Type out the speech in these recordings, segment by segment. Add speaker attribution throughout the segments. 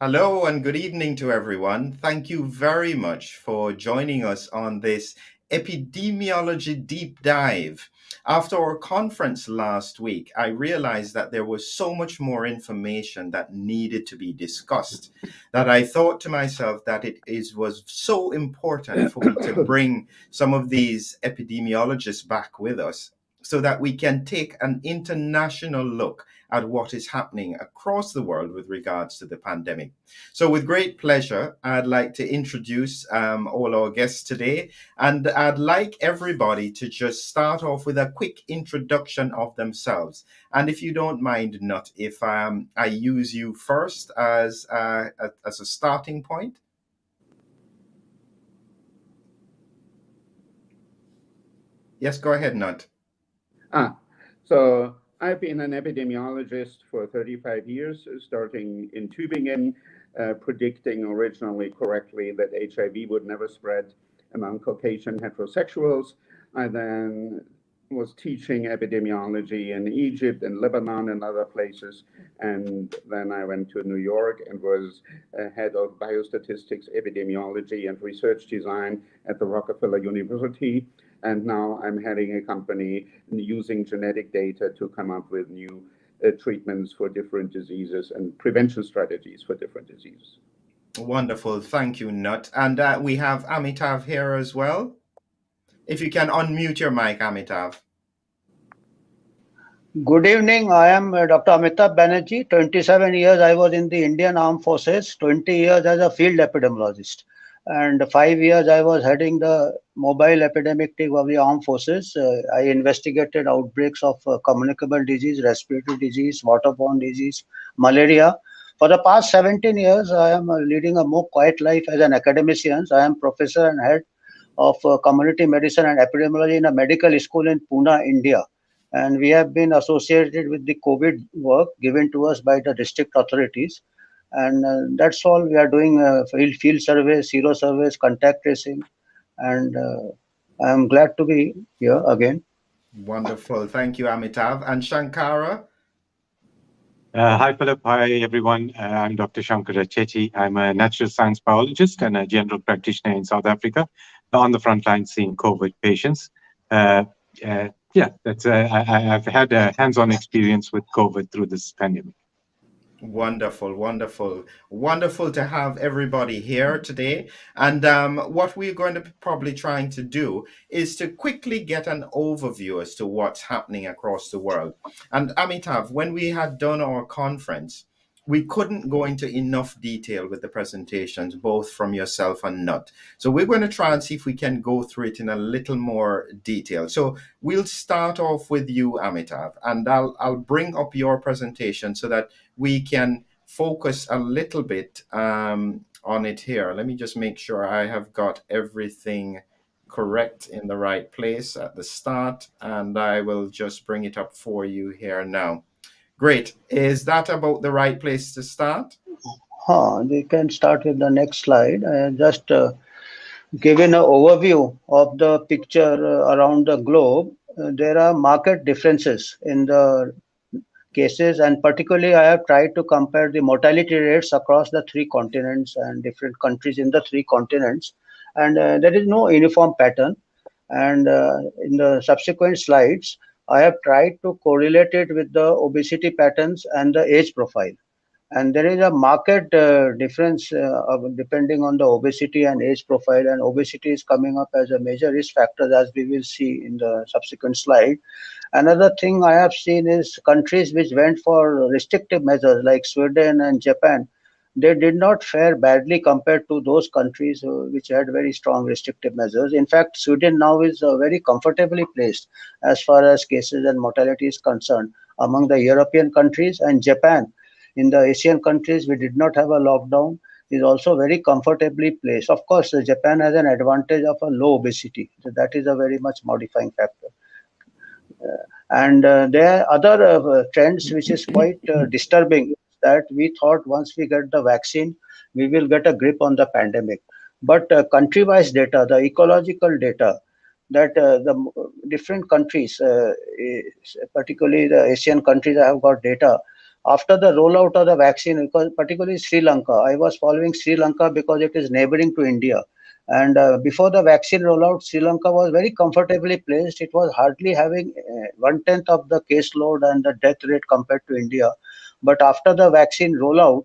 Speaker 1: Hello and good evening to everyone. Thank you very much for joining us on this epidemiology deep dive. After our conference last week, I realized that there was so much more information that needed to be discussed that I thought to myself that was so important for me to bring some of these epidemiologists back with us so that we can take an international look at what is happening across the world with regards to the pandemic. So, with great pleasure, I'd like to introduce all our guests today, and I'd like everybody to just start off with a quick introduction of themselves. And if you don't mind, Nut, if I use you first as a starting point. Yes, go ahead, Nut.
Speaker 2: So I've been an epidemiologist for 35 years, starting in Tübingen, predicting originally correctly that HIV would never spread among Caucasian heterosexuals. I then was teaching epidemiology in Egypt and Lebanon and other places. And then I went to New York and was head of biostatistics, epidemiology, and research design at the Rockefeller University. And now I'm heading a company using genetic data to come up with new treatments for different diseases and prevention strategies for different diseases.
Speaker 1: Wonderful. Thank you, Nut. And we have Amitav here as well. If you can unmute your mic, Amitav.
Speaker 3: Good evening. I am Dr. Amitabh Banerjee. 27 years I was in the Indian Armed Forces, 20 years as a field epidemiologist, and 5 years I was heading the mobile epidemic team of the Armed Forces. I investigated outbreaks of communicable disease, respiratory disease, waterborne disease, malaria. For the past 17 years, I am leading a more quiet life as an academician. I am professor and head of community medicine and epidemiology in a medical school in Pune, India. And we have been associated with the COVID work given to us by the district authorities. And that's all we are doing, field surveys, sero surveys, contact tracing. And I'm glad to be here again.
Speaker 1: Wonderful. Thank you, Amitav. And Shankara?
Speaker 4: Hi, Philip. Hi, everyone. I'm Dr. Shankara Chechi. I'm a natural science biologist and a general practitioner in South Africa on the front line seeing COVID patients. I've had a hands-on experience with COVID through this pandemic.
Speaker 1: Wonderful, wonderful, wonderful to have everybody here today. And what we're going to be probably trying to do is to quickly get an overview as to what's happening across the world. And Amitav, when we had done our conference, we couldn't go into enough detail with the presentations, both from yourself and Nut. So we're going to try and see if we can go through it in a little more detail. So we'll start off with you, Amitav, and I'll bring up your presentation so that we can focus a little bit on it here. Let me just make sure I have got everything correct in the right place at the start, and I will just bring it up for you here now. Great. Is that about the right place to start?
Speaker 3: We can start with the next slide. Just given an overview of the picture around the globe, there are marked differences in the cases, and particularly I have tried to compare the mortality rates across the three continents and different countries in the three continents, and there is no uniform pattern. And in the subsequent slides, I have tried to correlate it with the obesity patterns and the age profile. And there is a market difference depending on the obesity and age profile, and obesity is coming up as a major risk factor, as we will see in the subsequent slide. Another thing I have seen is countries which went for restrictive measures like Sweden and Japan, they did not fare badly compared to those countries which had very strong restrictive measures. In fact, Sweden now is very comfortably placed as far as cases and mortality is concerned among the European countries, and Japan in the Asian countries, we did not have a lockdown, is also very comfortably placed. Of course, Japan has an advantage of a low obesity. So that is a very much modifying factor. And there are other trends which is quite disturbing, that we thought once we get the vaccine, we will get a grip on the pandemic. But country-wise data, the ecological data, that the different countries, particularly the Asian countries, I have got data, after the rollout of the vaccine, because particularly Sri Lanka, I was following Sri Lanka because it is neighboring to India. And before the vaccine rollout, Sri Lanka was very comfortably placed. It was hardly having one-tenth of the caseload and the death rate compared to India. But after the vaccine rollout,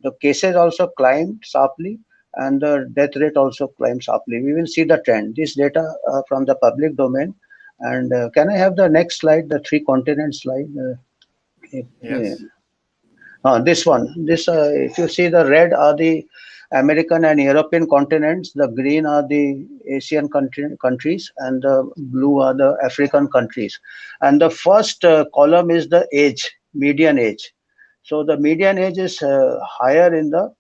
Speaker 3: the cases also climbed sharply and the death rate also climbed sharply. We will see the trend. This data from the public domain. And can I have the next slide, the three continent slide? Uh,
Speaker 1: Yes.
Speaker 3: this one, this if you see, the red are the American and European continents, the green are the Asian countries, and the blue are the African countries. And the first column is the age, median age. So the median age is higher in the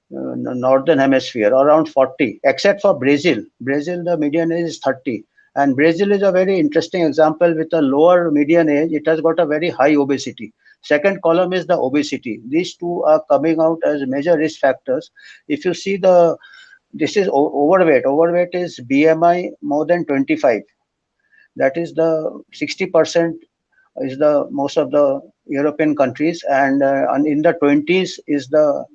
Speaker 3: northern hemisphere, around 40, except for Brazil. Brazil, the median age is 30. And Brazil is a very interesting example. With a lower median age, it has got a very high obesity. Second column is the obesity. These two are coming out as major risk factors. If you see the, this is overweight. Overweight is BMI more than 25. That is the 60% is the most of the European countries, and in the 20s is the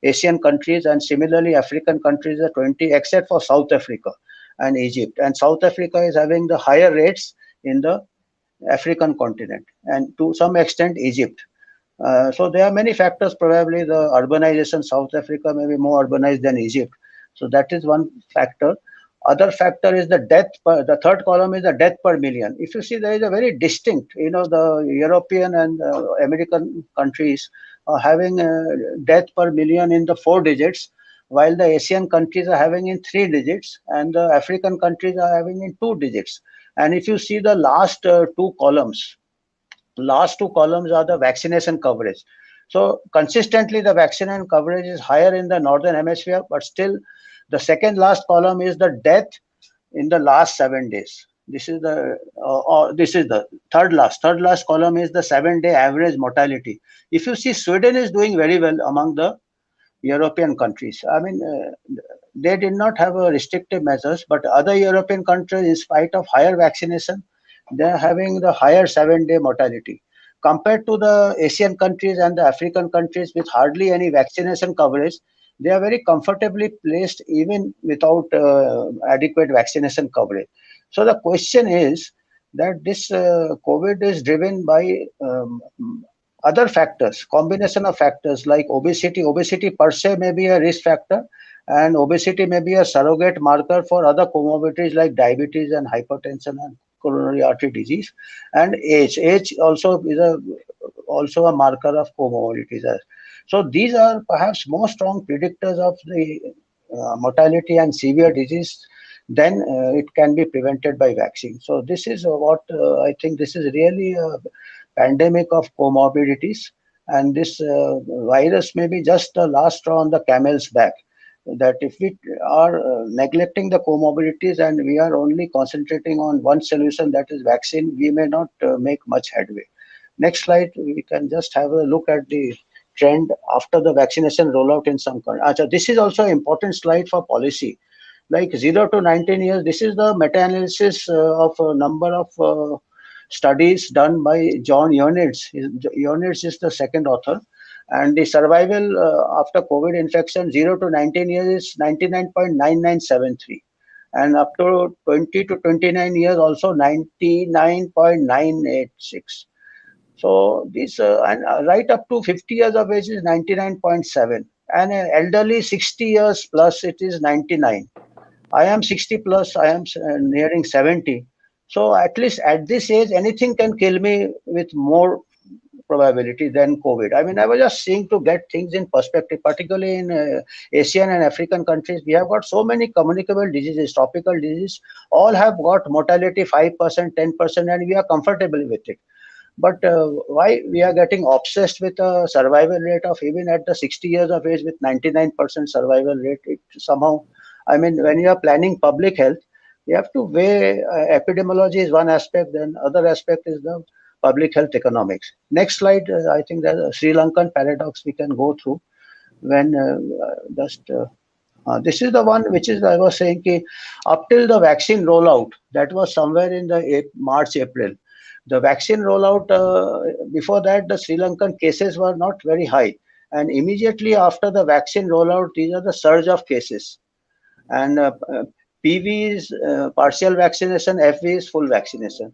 Speaker 3: Asian countries, and similarly African countries are 20, except for South Africa and Egypt. And South Africa is having the higher rates in the African continent, and to some extent Egypt. So there are many factors. Probably the urbanization, South Africa may be more urbanized than Egypt. So that is one factor. Other factor is the death per, the third column is the death per million. If you see, there is a very distinct, the European and American countries are having death per million in the 4 digits, while the Asian countries are having in 3 digits, and the African countries are having in 2 digits. And if you see the last two columns are the vaccination coverage. So consistently, the vaccination coverage is higher in the northern hemisphere, but still, the second last column is the death in the last 7 days. This is the third last. Third last column is the 7 day average mortality. If you see, Sweden is doing very well among the European countries. I mean, they did not have a restrictive measures, but other European countries, in spite of higher vaccination, they are having the higher 7 day mortality. Compared to the Asian countries and the African countries with hardly any vaccination coverage, they are very comfortably placed even without adequate vaccination coverage. So the question is that this COVID is driven by other factors, combination of factors like obesity. Obesity per se may be a risk factor, and obesity may be a surrogate marker for other comorbidities like diabetes and hypertension and coronary artery disease. And age also is a marker of comorbidities. So these are perhaps more strong predictors of the mortality and severe disease. Then it can be prevented by vaccine. So this is what I think. This is really a pandemic of comorbidities, and this virus may be just the last straw on the camel's back. That if we are neglecting the comorbidities and we are only concentrating on one solution, that is vaccine, we may not make much headway. Next slide, we can just have a look at the trend after the vaccination rollout in some countries. This is also an important slide for policy. Like 0 to 19 years, this is the meta-analysis of a number of studies done by John Ionitz. Ionitz is the second author. And the survival after COVID infection, 0 to 19 years, is 99.9973. And up to 20 to 29 years, also 99.986. So this, and right up to 50 years of age is 99.7. And elderly 60 years plus, it is 99. I am 60 plus, I am nearing 70. So at least at this age, anything can kill me with more probability than COVID. I mean, I was just saying to get things in perspective, particularly in Asian and African countries, we have got so many communicable diseases, tropical diseases, all have got mortality 5%, 10%, and we are comfortable with it. But why we are getting obsessed with a survival rate of even at the 60 years of age with 99% survival rate? It somehow, I mean, when you are planning public health, you have to weigh epidemiology is one aspect, then other aspect is the public health economics. Next slide, I think the Sri Lankan paradox we can go through. When this is the one which is, I was saying, up till the vaccine rollout, that was somewhere in the March, April. The vaccine rollout, before that, the Sri Lankan cases were not very high. And immediately after the vaccine rollout, these are the surge of cases. And PV is partial vaccination, FV is full vaccination.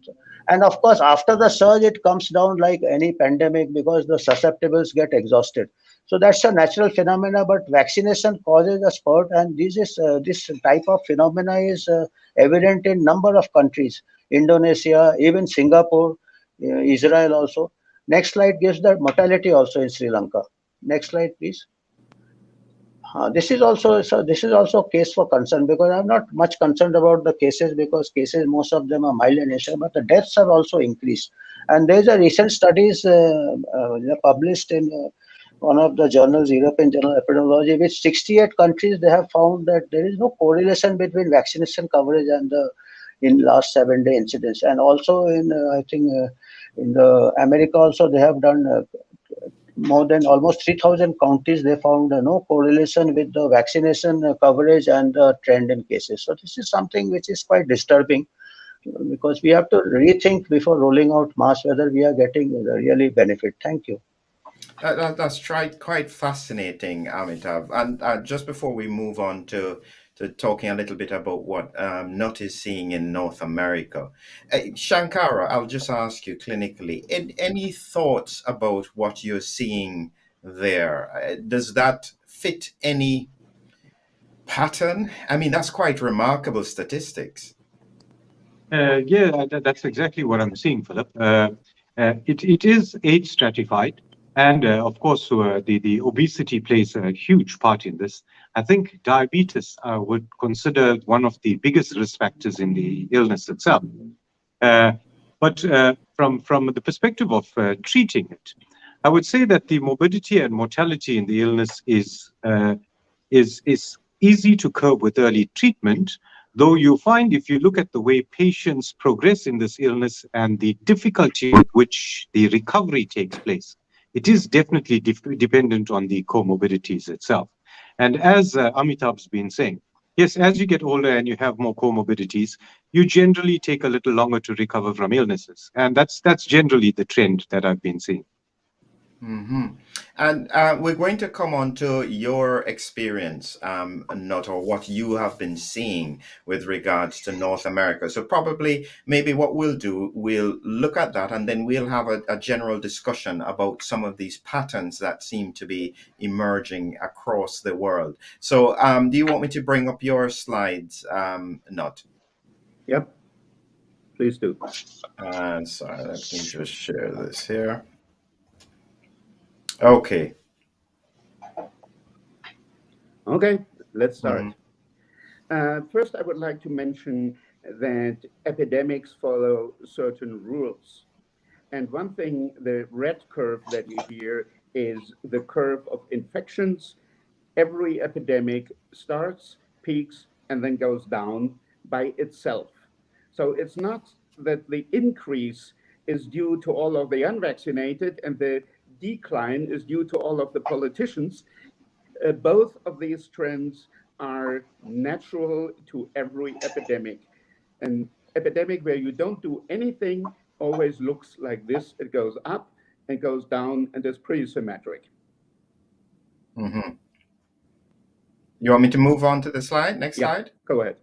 Speaker 3: And of course, after the surge, it comes down like any pandemic because the susceptibles get exhausted. So that's a natural phenomena, but vaccination causes a spurt, and this type of phenomena is evident in number of countries, Indonesia, even Singapore, Israel also. Next slide gives the mortality also in Sri Lanka. Next slide, please. This is also a case for concern because I'm not much concerned about the cases because cases most of them are mild in nature, but the deaths have also increased. And there's a recent studies published in one of the journals, European Journal of Epidemiology, which 68 countries they have found that there is no correlation between vaccination coverage and the in last 7 day incidence. And also in I think in the America also they have done more than almost 3,000 counties, they found no correlation with the vaccination coverage and the trend in cases. So this is something which is quite disturbing because we have to rethink before rolling out mass whether we are getting the really benefit. Thank you.
Speaker 1: That's quite fascinating, Amitav. And just before we move on to talking a little bit about what Nut is seeing in North America, Shankara, I'll just ask you clinically, any thoughts about what you're seeing there? Does that fit any pattern? I mean, that's quite remarkable statistics.
Speaker 4: Yeah, that's exactly what I'm seeing, Philip. It is age stratified, and of course, the obesity plays a huge part in this. I think diabetes would consider one of the biggest risk factors in the illness itself. Uh, but from the perspective of treating it, I would say that the morbidity and mortality in the illness is easy to curb with early treatment, though you find if you look at the way patients progress in this illness and the difficulty with which the recovery takes place, it is definitely dependent on the comorbidities itself. And as Amitabh's been saying, yes, as you get older and you have more comorbidities, you generally take a little longer to recover from illnesses. And that's generally the trend that I've been seeing.
Speaker 1: Hmm. And we're going to come on to your experience, not or what you have been seeing with regards to North America. So probably maybe what we'll do, we'll look at that and then we'll have a general discussion about some of these patterns that seem to be emerging across the world. So do you want me to bring up your slides, Not?
Speaker 2: Yep, please do.
Speaker 1: Sorry, let me just share this here. Okay.
Speaker 2: Okay, let's start.
Speaker 1: Mhm.
Speaker 2: First, I would like to mention that epidemics follow certain rules. And one thing, the red curve that you hear is the curve of infections. Every epidemic starts, peaks, and then goes down by itself. So it's not that the increase is due to all of the unvaccinated and the decline is due to all of the politicians. Both of these trends are natural to every epidemic. An epidemic where you don't do anything always looks like this. It goes up and goes down and is pretty symmetric.
Speaker 1: Hmm. You want me to move on to the slide? Next
Speaker 2: Yeah,
Speaker 1: slide.
Speaker 2: go ahead.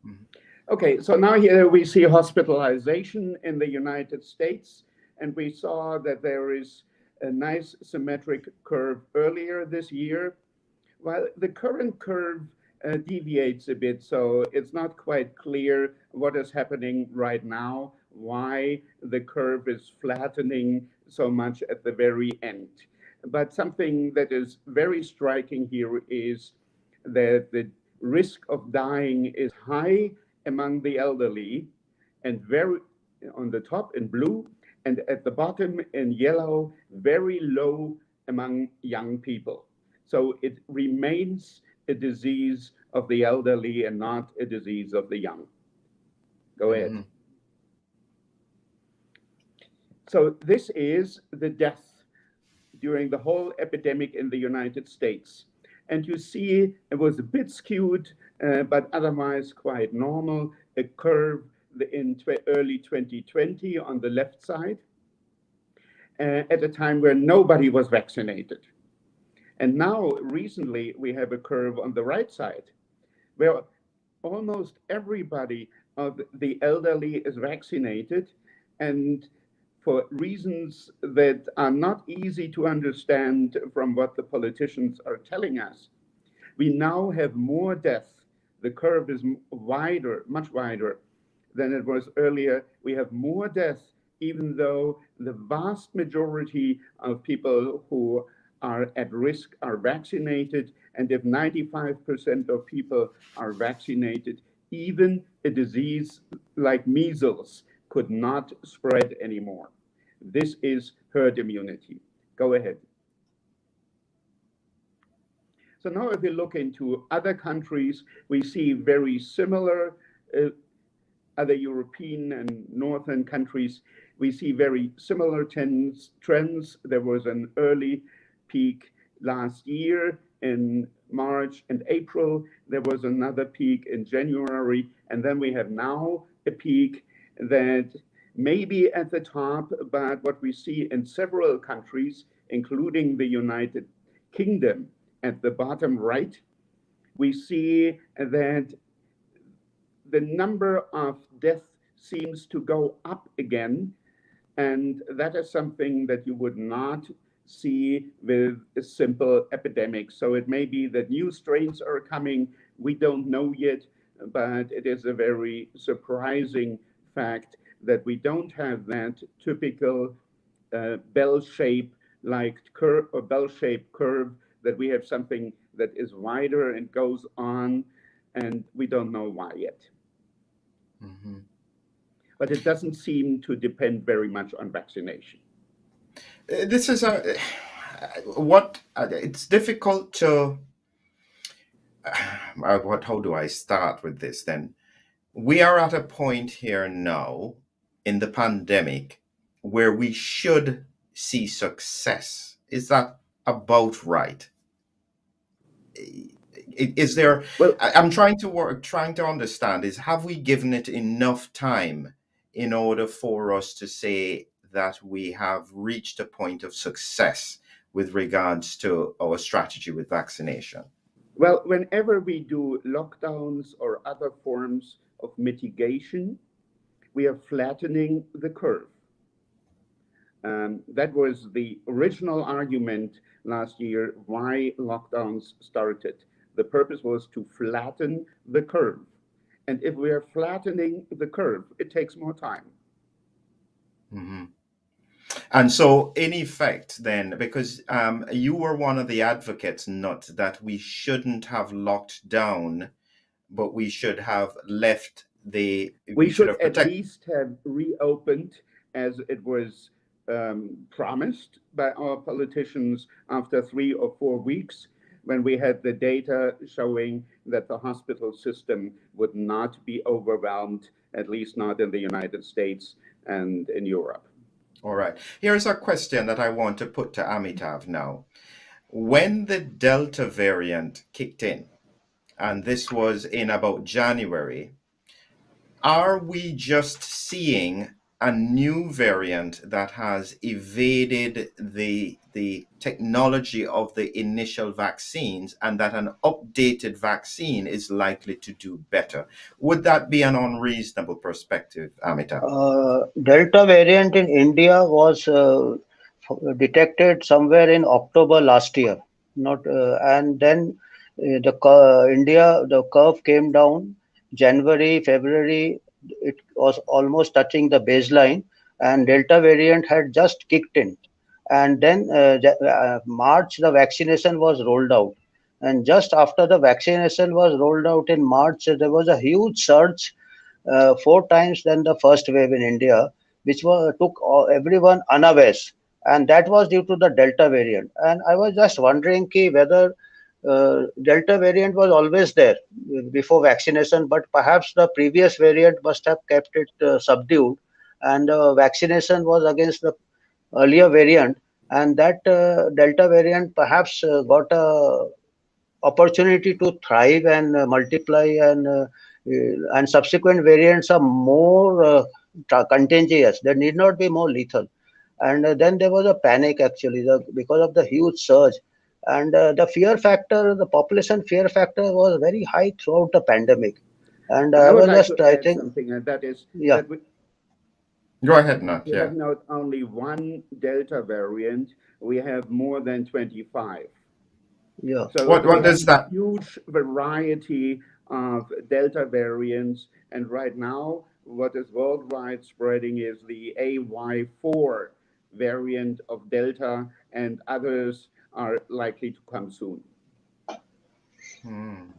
Speaker 1: Mhm.
Speaker 2: Okay, so now here we see hospitalization in the United States, and we saw that there is a nice symmetric curve earlier this year. While the current curve deviates a bit, so it's not quite clear what is happening right now, why the curve is flattening so much at the very end. But something that is very striking here is that the risk of dying is high among the elderly and very on the top in blue and at the bottom in yellow, very low among young people. So it remains a disease of the elderly and not a disease of the young. Go ahead.
Speaker 1: Mhm.
Speaker 2: So this is the death during the whole epidemic in the United States. And you see it was a bit skewed, but otherwise quite normal, a curve in early 2020 on the left side, at a time where nobody was vaccinated. And now, recently, we have a curve on the right side where almost everybody of the elderly is vaccinated, and for reasons that are not easy to understand from what the politicians are telling us, we now have more deaths. The curve is wider, much wider than it was earlier. We have more deaths, even though the vast majority of people who are at risk are vaccinated. And if 95% of people are vaccinated, even a disease like measles could not spread anymore. This is herd immunity. Go ahead. So now if we look into other countries, we see very similar other European and Northern countries, we see very similar trends. There was an early peak last year in March and April. There was another peak in January. And then we have now a peak that may be at the top, but what we see in several countries, including the United Kingdom, at the bottom right, we see that the number of deaths seems to go up again. And that is something that you would not see with a simple epidemic. So it may be that new strains are coming. We don't know yet, but it is a very surprising fact that we don't have that typical bell-shaped curve or bell-shaped curve, that we have something that is wider and goes on, and we don't know why yet. Mm-hmm. But it doesn't seem to depend very much on vaccination.
Speaker 1: This is it's difficult to how do I start with this then? We are at a point here now in the pandemic where we should see success. Is that about right? Is there? Well, I'm trying to understand is, have we given it enough time in order for us to say that we have reached a point of success with regards to our strategy with vaccination?
Speaker 2: Well, whenever we do lockdowns or other forms of mitigation, we are flattening the curve. That was the original argument last year why lockdowns started. The purpose was to flatten the curve. And if we are flattening the curve, it takes more time.
Speaker 1: Mm-hmm. And so, in effect, then, because you were one of the advocates, not that we shouldn't have locked down, but we should have left the.
Speaker 2: We should have at least have reopened as it was promised by our politicians after 3 or 4 weeks, when we had the data showing that the hospital system would not be overwhelmed, at least not in the United States and in Europe.
Speaker 1: All right. Here's a question that I want to put to Amitav now. When the Delta variant kicked in, and this was in about January, are we just seeing a new variant that has evaded the technology of the initial vaccines, and that an updated vaccine is likely to do better? Would that be an unreasonable perspective, Amitav?
Speaker 3: Delta variant in India was detected somewhere in October last year. And then the curve came down. January, February, it was almost touching the baseline, and Delta variant had just kicked in. And then March, the vaccination was rolled out. And just after the vaccination was rolled out in March, there was a huge surge, 4 times than the first wave in India, which took everyone unawares. And that was due to the Delta variant. And I was just wondering whether Delta variant was always there before vaccination, but perhaps the previous variant must have kept it subdued, and vaccination was against the earlier variant, and that Delta variant perhaps got a opportunity to thrive and multiply and And subsequent variants are more contagious. They need not be more lethal. And then there was a panic actually because of the huge surge. And the fear factor, the population fear factor was very high throughout the pandemic. And
Speaker 2: I
Speaker 3: I
Speaker 2: would
Speaker 3: was
Speaker 2: like to
Speaker 3: just, I
Speaker 2: add
Speaker 3: think,
Speaker 2: something, and that is
Speaker 3: yeah,
Speaker 2: that
Speaker 1: Go ahead, Nat.
Speaker 2: we have
Speaker 1: Yeah.
Speaker 2: not only one Delta variant, we have more than 25.
Speaker 3: yeah.
Speaker 2: So
Speaker 1: What
Speaker 2: we have
Speaker 1: does
Speaker 2: a
Speaker 1: that?
Speaker 2: huge variety of Delta variants, and right now, what is worldwide spreading is the AY4 variant of Delta, and others are likely to come soon.
Speaker 1: Hmm.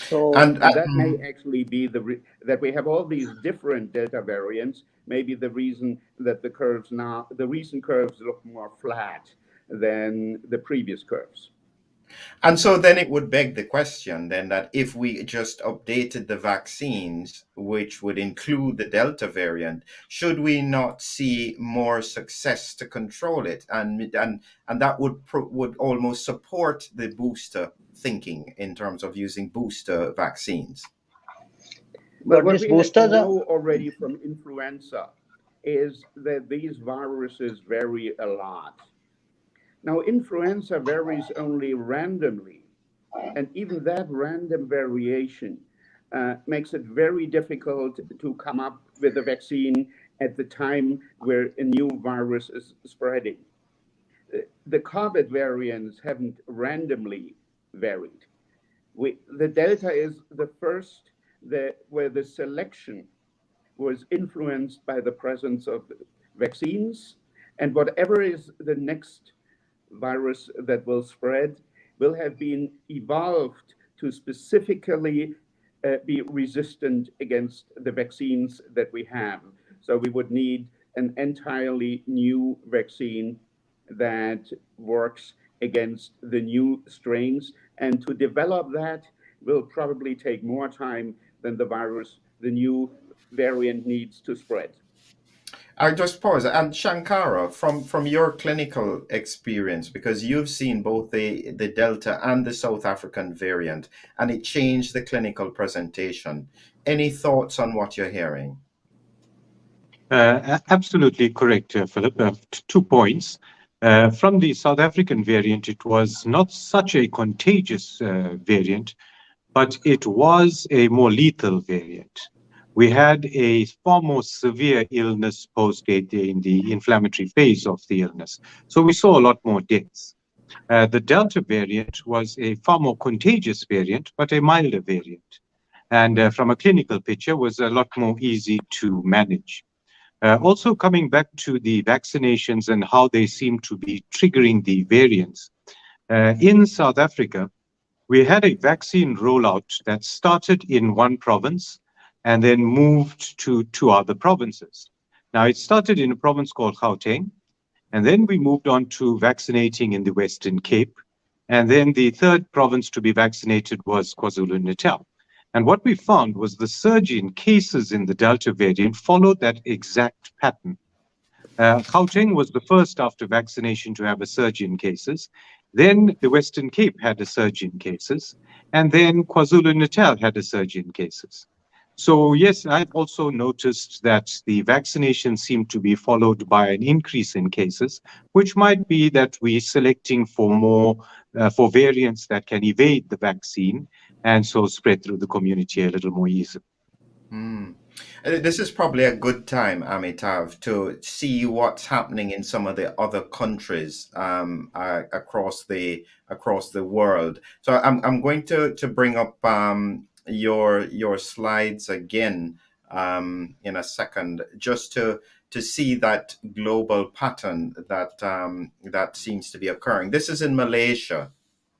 Speaker 3: So,
Speaker 1: And
Speaker 2: And that may actually be that we have all these different Delta variants, maybe the reason that the recent curves look more flat than the previous curves.
Speaker 1: And so then it would beg the question then that if we just updated the vaccines, which would include the Delta variant, should we not see more success to control it? And that would almost support the booster thinking in terms of using booster vaccines.
Speaker 2: Well,
Speaker 3: but
Speaker 2: what
Speaker 3: these
Speaker 2: we
Speaker 3: boosters are,
Speaker 2: know already from influenza is that these viruses vary a lot. Now, influenza varies only randomly, and even that random variation makes it very difficult to come up with a vaccine at the time where a new virus is spreading. The COVID variants haven't randomly varied. The Delta is the first where the selection was influenced by the presence of vaccines, and whatever is the next virus that will spread will have been evolved to specifically be resistant against the vaccines that we have. So we would need an entirely new vaccine that works against the new strains. And to develop that will probably take more time than the new variant needs to spread.
Speaker 1: I just pause. And Shankara, from your clinical experience, because you've seen both the Delta and the South African variant, and it changed the clinical presentation. Any thoughts on what you're hearing?
Speaker 4: Absolutely correct, Philip. 2 points. From the South African variant, it was not such a contagious variant, but it was a more lethal variant. We had a far more severe illness in the inflammatory phase of the illness. So we saw a lot more deaths. The Delta variant was a far more contagious variant, but a milder variant. And from a clinical picture, was a lot more easy to manage. Also, coming back to the vaccinations and how they seem to be triggering the variants. In South Africa, we had a vaccine rollout that started in one province and then moved to two other provinces. Now, it started in a province called Gauteng, and then we moved on to vaccinating in the Western Cape. And then the third province to be vaccinated was KwaZulu-Natal. And what we found was the surge in cases in the Delta variant followed that exact pattern. Gauteng was the first after vaccination to have a surge in cases. Then the Western Cape had a surge in cases. And then KwaZulu-Natal had a surge in cases. So, yes, I've also noticed that the vaccination seemed to be followed by an increase in cases, which might be that we're selecting for for variants that can evade the vaccine and so spread through the community a little more easily.
Speaker 1: Hmm. This is probably a good time, Amitav, to see what's happening in some of the other countries across the world. So I'm going to bring up your slides again in a second, just to see that global pattern that seems to be occurring. This is in Malaysia.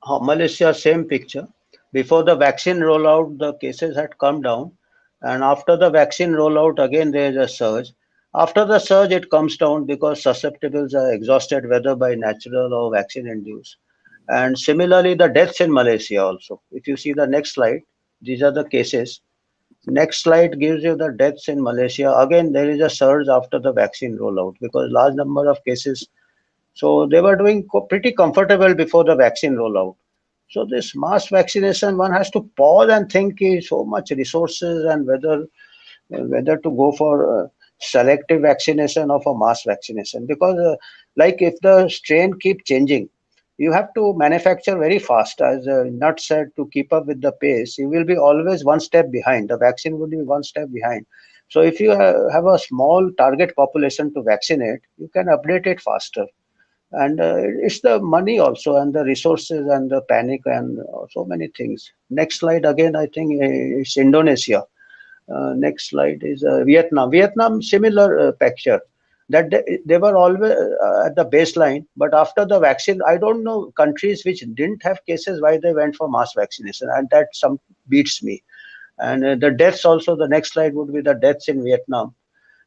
Speaker 3: Malaysia, same picture. Before the vaccine rollout, the cases had come down, and after the vaccine rollout, again there is a surge. After the surge, it comes down because susceptibles are exhausted, whether by natural or vaccine induced. And similarly, the deaths in Malaysia also. If you see the next slide, these are the cases. Next slide gives you the deaths in Malaysia. Again, there is a surge after the vaccine rollout because large number of cases. So they were doing pretty comfortable before the vaccine rollout. So this mass vaccination, one has to pause and think so much resources and whether to go for selective vaccination or for mass vaccination, because like if the strain keep changing, you have to manufacture very fast, as Nut said, to keep up with the pace. You will be always one step behind. The vaccine will be one step behind. So if you have a small target population to vaccinate, you can update it faster. And it's the money also, and the resources, and the panic, and so many things. Next slide again, I think it's Indonesia. Next slide is Vietnam. Vietnam, similar picture, that they were always at the baseline, but after the vaccine, I don't know countries which didn't have cases why they went for mass vaccination, and that some beats me. And the deaths also, the next slide would be the deaths in Vietnam.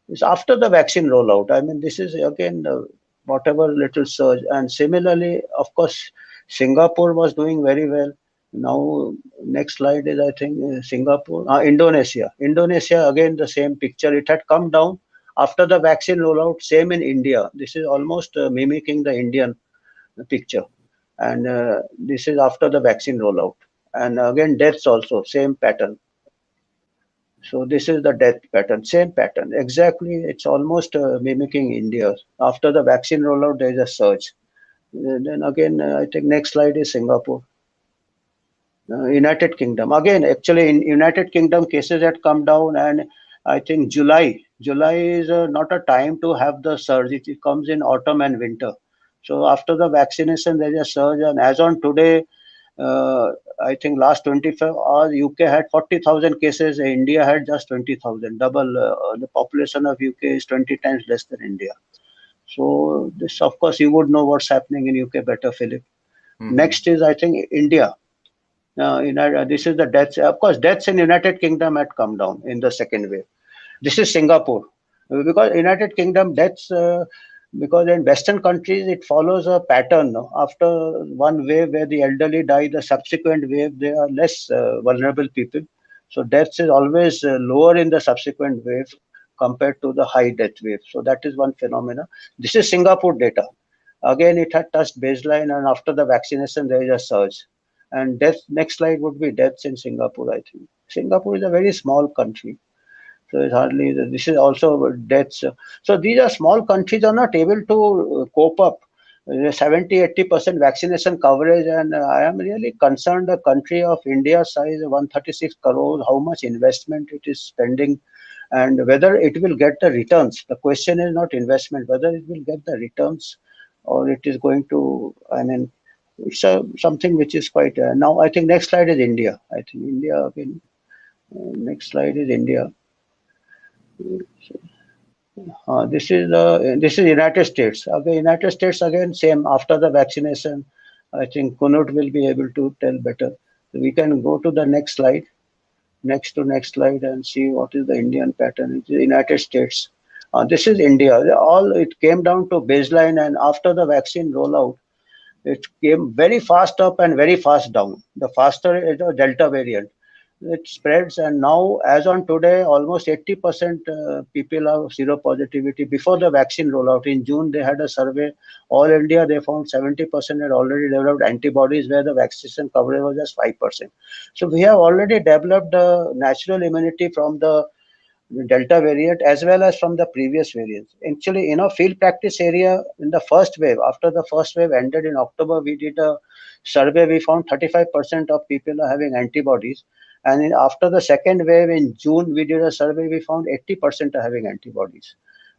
Speaker 3: It's after the vaccine rollout. I mean, this is again whatever little surge. And similarly, of course, Singapore was doing very well. Now, next slide is, I think, Singapore. Indonesia. Indonesia, again, the same picture. It had come down after the vaccine rollout. Same in India. This is almost mimicking the Indian picture. And this is after the vaccine rollout. And again, deaths also, same pattern. So this is the death pattern, same pattern. Exactly, it's almost mimicking India. After the vaccine rollout, there is a surge. Then again, I think next slide is Singapore. United Kingdom. Again, actually, in United Kingdom, cases had come down, and I think July is not a time to have the surge. It comes in autumn and winter. So after the vaccination, there is a surge, and as on today, uh, I think last 25 hours, UK had 40,000 cases. India had just 20,000. Double. The population of UK is 20 times less than India. So this, of course, you would know what's happening in UK better, Philip.
Speaker 1: Hmm.
Speaker 3: Next is, I think, India. This is the deaths. Of course, deaths in United Kingdom had come down in the second wave. This is Singapore, because United Kingdom deaths, because in Western countries it follows a pattern. No? After one wave where the elderly die, the subsequent wave they are less vulnerable people. So deaths is always lower in the subsequent wave compared to the high death wave. So that is one phenomena. This is Singapore data. Again, it had touched baseline, and after the vaccination, there is a surge. And death. Next slide would be deaths in Singapore. I think Singapore is a very small country, so it's hardly. This is also deaths. So these are small countries are not able to cope up. 70-80% vaccination coverage, and I am really concerned. A country of India size, 136 crores, how much investment it is spending, and whether it will get the returns. The question is not investment, whether it will get the returns, or it is going to. I mean, it's something which is quite. Now, I think next slide is India. I think India again. Next slide is India. This is United States. Okay, United States again same after the vaccination. I think Kunut will be able to tell better. So we can go to the next slide, next slide, and see what is the Indian pattern. It is United States. This is India. All it came down to baseline, and after the vaccine rollout, it came very fast up and very fast down. The faster is the Delta variant. It spreads, and now, as on today, almost 80% people have seropositivity. Before the vaccine rollout in June, they had a survey. All India, they found 70% had already developed antibodies, where the vaccination coverage was just 5%. So we have already developed natural immunity from the Delta variant as well as from the previous variants. Actually, field practice area in the first wave, after the first wave ended in October, we did a survey. We found 35% of people are having antibodies. And after the second wave in June, we did a survey. We found 80% are having antibodies.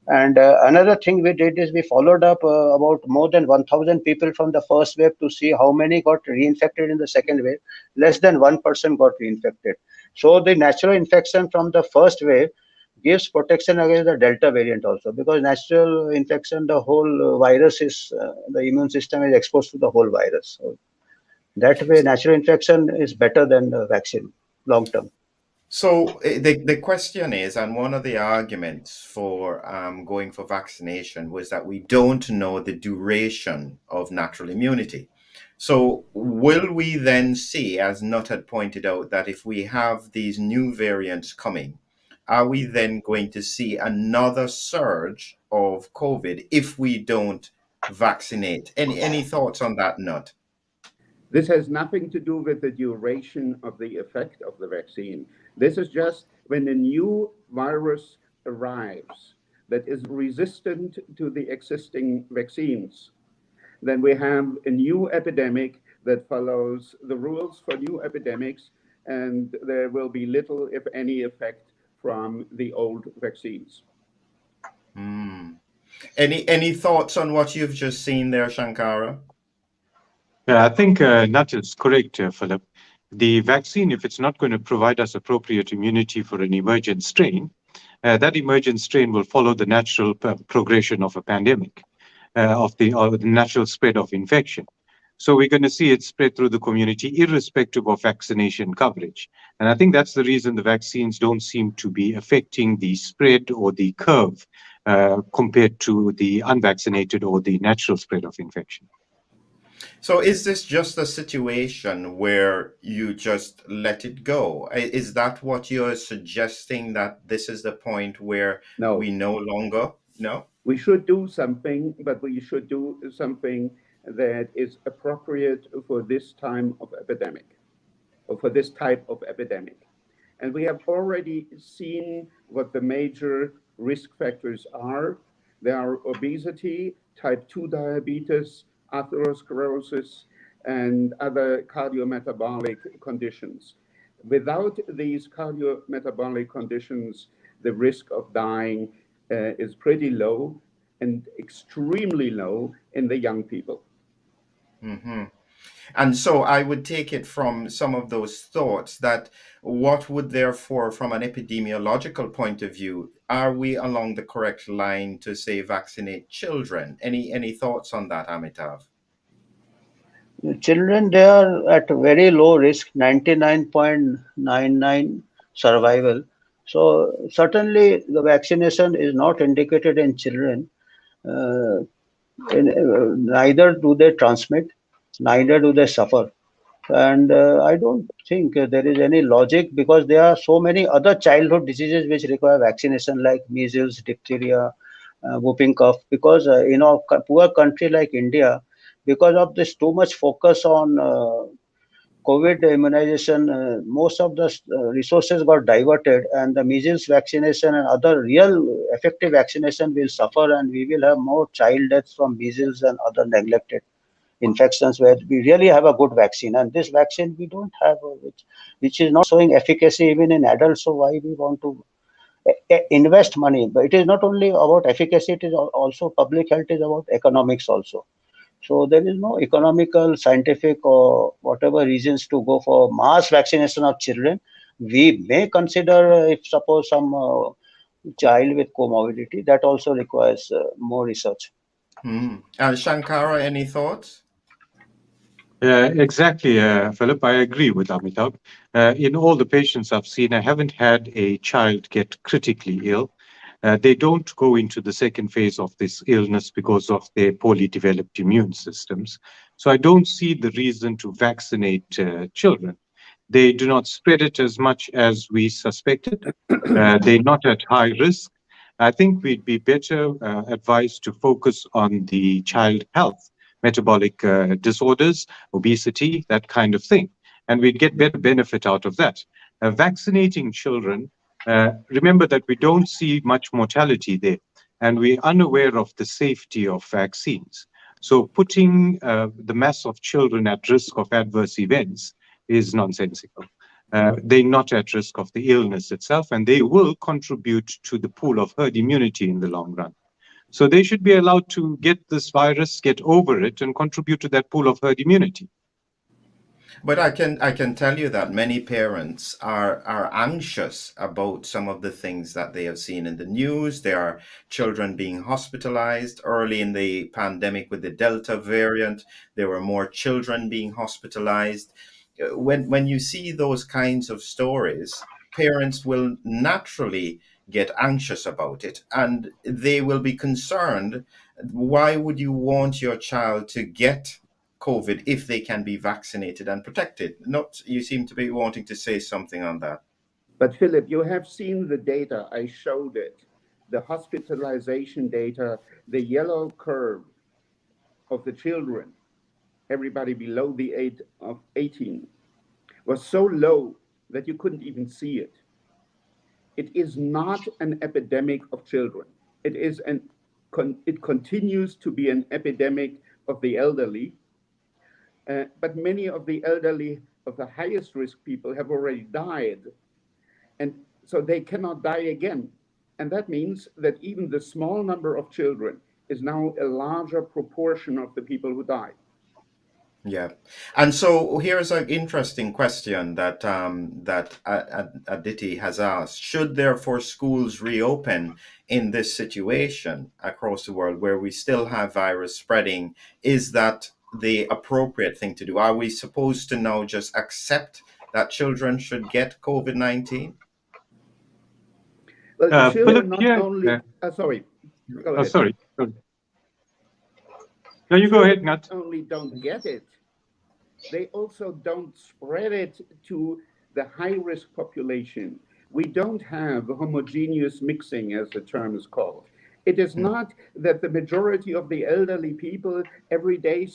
Speaker 3: And another thing we did is we followed up about more than 1,000 people from the first wave to see how many got reinfected in the second wave. Less than 1% got reinfected. So the natural infection from the first wave gives protection against the Delta variant also, because natural infection, the whole virus is, the immune system is exposed to the whole virus. So that way, natural infection is better than the vaccine long term.
Speaker 1: So the question is, and one of the arguments for going for vaccination was that we don't know the duration of natural immunity. So will we then see, as Nutt had pointed out, that if we have these new variants coming, are we then going to see another surge of COVID if we don't vaccinate? Any thoughts on that, Nutt?
Speaker 2: This has nothing to do with the duration of the effect of the vaccine. This is just when a new virus arrives that is resistant to the existing vaccines, then we have a new epidemic that follows the rules for new epidemics, and there will be little, if any, effect from the old vaccines.
Speaker 1: Mm. Any thoughts on what you've just seen there, Shankara?
Speaker 4: Yeah, I think Nat is correct, Philip. The vaccine, if it's not going to provide us appropriate immunity for an emergent strain, that emergent strain will follow the natural progression of a pandemic, of the natural spread of infection. So we're going to see it spread through the community, irrespective of vaccination coverage. And I think that's the reason the vaccines don't seem to be affecting the spread or the curve compared to the unvaccinated or the natural spread of infection.
Speaker 1: So is this just a situation where you just let it go? Is that what you're suggesting, that this is the point where
Speaker 2: No,
Speaker 1: we no longer? No?
Speaker 2: we should do something, but we should do something that is appropriate for this time of epidemic, or for this type of epidemic. And we have already seen what the major risk factors are. There are obesity, type 2 diabetes, atherosclerosis, and other cardiometabolic conditions. Without these cardiometabolic conditions, the risk of dying is pretty low and extremely low in the young people.
Speaker 1: Hmm. And so I would take it from some of those thoughts that what would therefore, from an epidemiological point of view, are we along the correct line to say vaccinate children? Any thoughts on that, Amitav?
Speaker 3: Children, they are at very low risk, 99.99 survival. So certainly the vaccination is not indicated in children. Uh, Neither do they transmit, neither do they suffer. And I don't think there is any logic, because there are so many other childhood diseases which require vaccination, like measles, diphtheria, whooping cough. Because in a poor country like India, because of this too much focus on COVID immunization, most of the resources got diverted, and the measles vaccination and other real effective vaccination will suffer, and we will have more child deaths from measles and other neglected infections, where we really have a good vaccine. And this vaccine we don't have, which is not showing efficacy even in adults. So why we want to invest money? But it is not only about efficacy; it is also public health is about economics also. So there is no economical, scientific, or whatever reasons to go for mass vaccination of children. We may consider if suppose some child with comorbidity, that also requires more research.
Speaker 1: Hmm. And Shankara, any thoughts?
Speaker 4: Exactly, Philip. I agree with Amitabh. In all the patients I've seen, I haven't had a child get critically ill. They don't go into the second phase of this illness because of their poorly developed immune systems. So I don't see the reason to vaccinate children. They do not spread it as much as we suspected. They're not at high risk. I think we'd be better advised to focus on the child health, metabolic disorders, obesity, that kind of thing. And we'd get better benefit out of that. Vaccinating children, remember that we don't see much mortality there, and we're unaware of the safety of vaccines. So putting the mass of children at risk of adverse events is nonsensical. They're not at risk of the illness itself, and they will contribute to the pool of herd immunity in the long run. So they should be allowed to get this virus, get over it, and contribute to that pool of herd immunity.
Speaker 1: But I can tell you that many parents are anxious about some of the things that they have seen in the news. There are children being hospitalized early in the pandemic with the Delta variant. There were more children being hospitalized. When you see those kinds of stories, parents will naturally get anxious about it, and they will be concerned. Why would you want your child to get COVID if they can be vaccinated and protected? Not, you seem to be wanting to say something on that.
Speaker 2: But Philip, you have seen the data. I showed it. The hospitalization data, the yellow curve of the children. everybody below the age of 18, was so low that you couldn't even see it. It is not an epidemic of children. It continues to be an epidemic of the elderly, but many of the elderly of the highest risk people have already died, and so they cannot die again. And that means that even the small number of children is now a larger proportion of the people who die.
Speaker 1: Yeah, and so here's an interesting question that Aditi has asked: should therefore schools reopen in this situation across the world where we still have virus spreading? Is that the appropriate thing to do? Are we supposed to now just accept that children should get COVID-19?
Speaker 2: Well,
Speaker 4: Philip,
Speaker 2: children not
Speaker 4: here,
Speaker 2: only, sorry, go ahead.
Speaker 4: sorry. No, you go
Speaker 2: Children
Speaker 4: ahead,
Speaker 2: not
Speaker 4: Nat.
Speaker 2: only don't get it, they also don't spread it to the high risk population. We don't have homogeneous mixing, as the term is called. It is not that the majority of the elderly people every day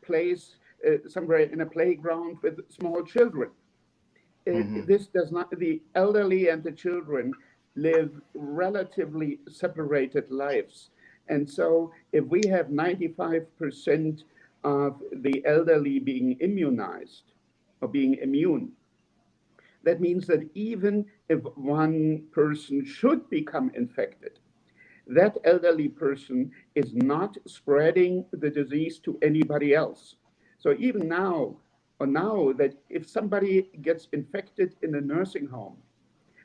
Speaker 2: plays somewhere in a playground with small children. This does not, the elderly and the children live relatively separated lives. And so if we have 95% of the elderly being immunized or being immune, that means that even if one person should become infected, that elderly person is not spreading the disease to anybody else. So even now, or now that if somebody gets infected in a nursing home,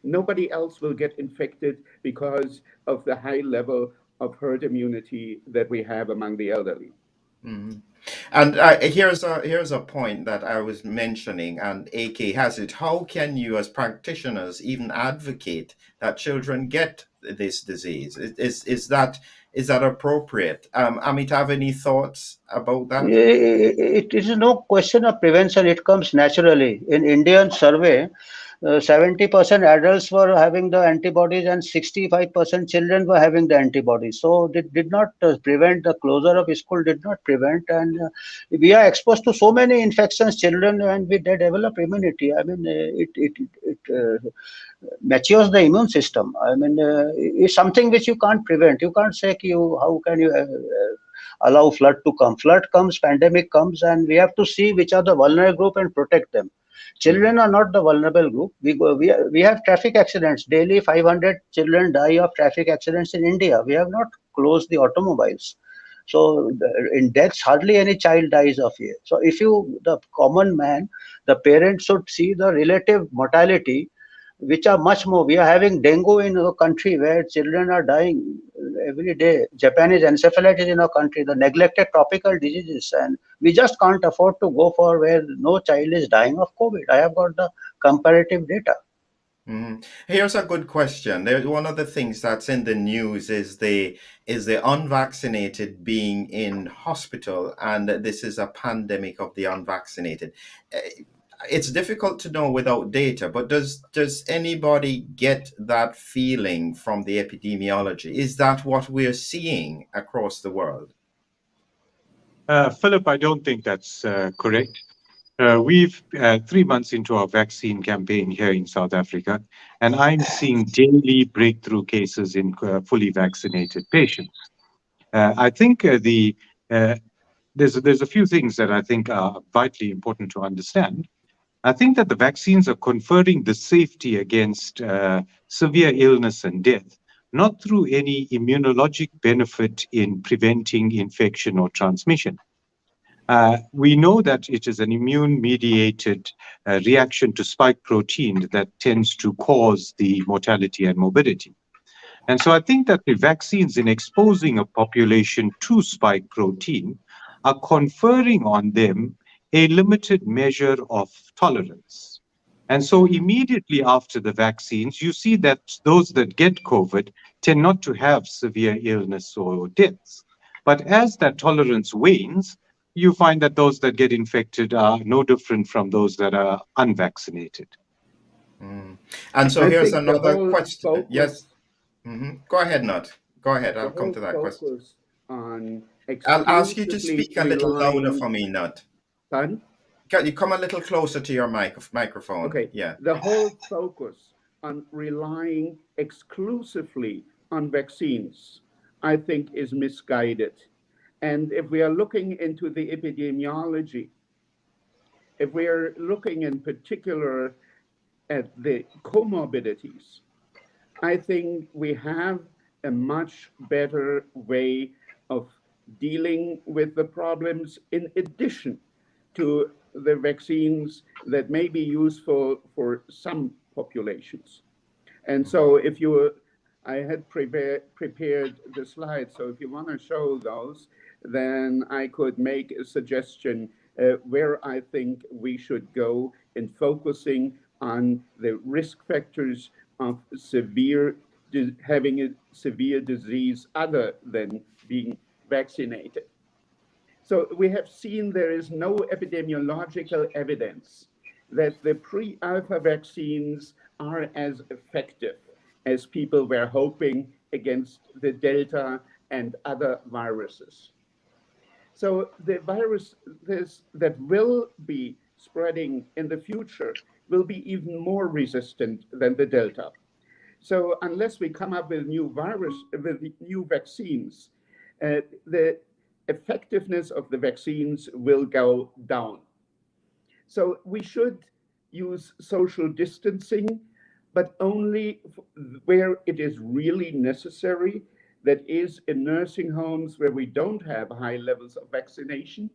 Speaker 2: nobody else will get infected because of the high level of herd immunity that we have among the elderly.
Speaker 1: Mhm. And here's a point that I was mentioning, and AK has it. How can you, as practitioners, even advocate that children get this disease? Is that appropriate? Amit, have any thoughts about that?
Speaker 3: It is no question of prevention. It comes naturally. In Indian survey, 70% adults were having the antibodies and 65% children were having the antibodies. So it did not prevent. The closure of school did not prevent. And we are exposed to so many infections, children, and they develop immunity. I mean, it matures the immune system. I mean, it's something which you can't prevent. You can't say how can you allow flood to come. Flood comes, pandemic comes, and we have to see which are the vulnerable group and protect them.
Speaker 1: Mhm.
Speaker 3: Children are not the vulnerable group. We have traffic accidents daily. 500 children die of traffic accidents in India. We have not closed the automobiles. So in deaths, hardly any child dies of it. So if the common man, the parents should see the relative mortality, which are much more. We are having dengue in our country where children are dying every day. Japanese encephalitis in our country, the neglected tropical diseases, and we just can't afford to go for where no child is dying of COVID. I have got the comparative data.
Speaker 1: Here's a good question. There's one of the things that's in the news is the unvaccinated being in hospital, and this is a pandemic of the unvaccinated. Uh, It's difficult to know without data, but does anybody get that feeling from the epidemiology? Is that what we're seeing across the world?
Speaker 4: Philip, I don't think that's correct. We've 3 months into our vaccine campaign here in South Africa, and I'm seeing daily breakthrough cases in fully vaccinated patients. I think uh, there's a few things that I think are vitally important to understand. I think that the vaccines are conferring the safety against severe illness and death, not through any immunologic benefit in preventing infection or transmission. We know that it is an immune mediated reaction to spike protein that tends to cause the mortality and morbidity. And so I think that the vaccines, in exposing a population to spike protein, are conferring on them a limited measure of tolerance. And so immediately after the vaccines, you see that those that get COVID tend not to have severe illness or deaths. But as that tolerance wanes, you find that those that get infected are no different from those that are unvaccinated.
Speaker 1: Mm. And so
Speaker 2: I
Speaker 1: here's
Speaker 2: think the
Speaker 1: another
Speaker 2: whole
Speaker 1: question. Yes.
Speaker 2: focus
Speaker 1: Go ahead, Nut. Go ahead.
Speaker 2: the
Speaker 1: I'll come
Speaker 2: whole
Speaker 1: to that question.
Speaker 2: focus on
Speaker 1: I'll ask you to
Speaker 2: exclusively
Speaker 1: speak a little louder
Speaker 2: relying
Speaker 1: for me, Nut.
Speaker 2: on,
Speaker 1: Can you come a little closer to your microphone?
Speaker 2: okay,
Speaker 1: Yeah.
Speaker 2: the whole focus on relying exclusively on vaccines, I think, is misguided. And if we are looking into the epidemiology, if we are looking in particular at the comorbidities, I think we have a much better way of dealing with the problems in addition to the vaccines that may be useful for some populations. And so if you, I had prepared the slides, so if you want to show those, then I could make a suggestion where I think we should go in focusing on the risk factors of having a severe disease other than being vaccinated. So we have seen there is no epidemiological evidence that the pre-alpha vaccines are as effective as people were hoping against the Delta and other viruses. So the virus that will be spreading in the future will be even more resistant than the Delta. So unless we come up with new vaccines, the effectiveness of the vaccines will go down. So we should use social distancing, but only where it is really necessary. That is in nursing homes where we don't have high levels of vaccination.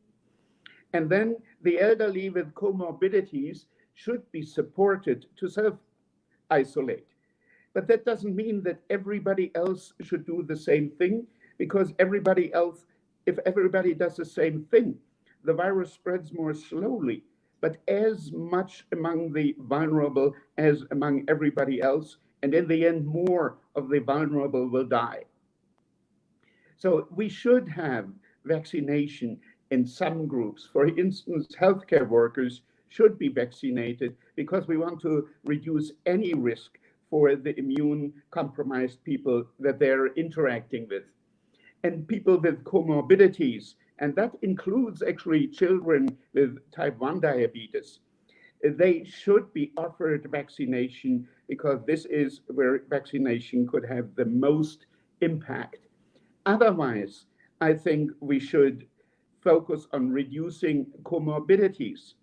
Speaker 2: And then the elderly with comorbidities should be supported to self-isolate. But that doesn't mean that everybody else should do the same thing, because everybody else, if everybody does the same thing, the virus spreads more slowly, but as much among the vulnerable as among everybody else. And in the end, more of the vulnerable will die. So we should have vaccination in some groups. For instance, healthcare workers should be vaccinated because we want to reduce any risk for the immune compromised people that they're interacting with. And people with comorbidities, and that includes actually children with type 1 diabetes, they should be offered vaccination because this is where vaccination could have the most impact. Otherwise, I think we should focus on reducing comorbidities.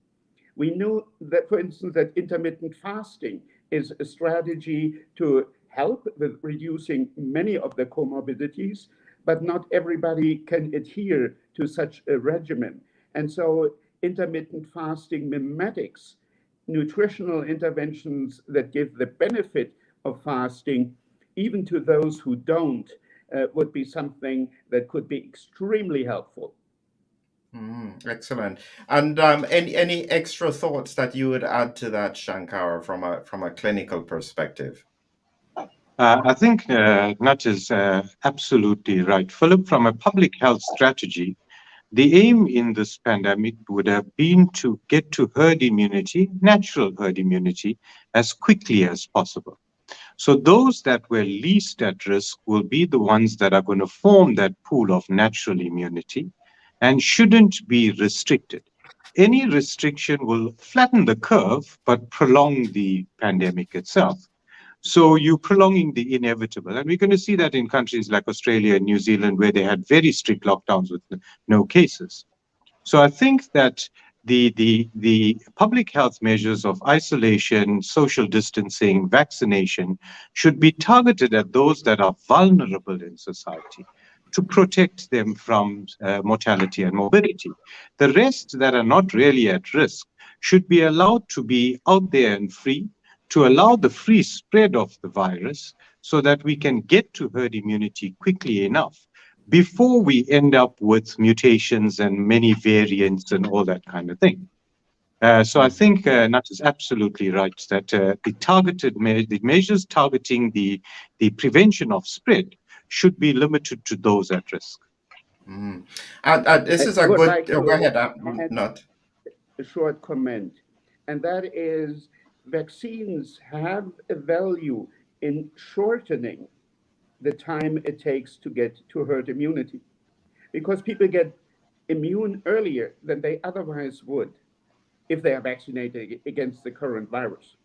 Speaker 2: We knew that, for instance, that intermittent fasting is a strategy to help with reducing many of the comorbidities, but not everybody can adhere to such a regimen. And so intermittent fasting mimetics nutritional interventions that give the benefit of fasting, even to those who don't, would be something that could be extremely helpful.
Speaker 1: Excellent. And any extra thoughts that you would add to that, Shankar, from a clinical perspective?
Speaker 4: I think Nat is absolutely right. Philip, from a public health strategy, the aim in this pandemic would have been to get to herd immunity, natural herd immunity, as quickly as possible. So those that were least at risk will be the ones that are going to form that pool of natural immunity and shouldn't be restricted. Any restriction will flatten the curve, but prolong the pandemic itself. So you're prolonging the inevitable. And we're going to see that in countries like Australia and New Zealand, where they had very strict lockdowns with no cases. So I think that the public health measures of isolation, social distancing, vaccination should be targeted at those that are vulnerable in society to protect them from mortality and morbidity. The rest that are not really at risk should be allowed to be out there and free, to allow the free spread of the virus so that we can get to herd immunity quickly enough before we end up with mutations and many variants and all that kind of thing. So I think Nat is absolutely right that the measures targeting the prevention of spread should be limited to those at risk.
Speaker 1: This
Speaker 2: I
Speaker 1: is a
Speaker 2: would
Speaker 1: good.
Speaker 2: like
Speaker 1: Go
Speaker 2: to
Speaker 1: ahead,
Speaker 2: add
Speaker 1: Not.
Speaker 2: a short comment, and that is vaccines have a value in shortening the time it takes to get to herd immunity. because people get immune earlier than they otherwise would if they are vaccinated against the current virus.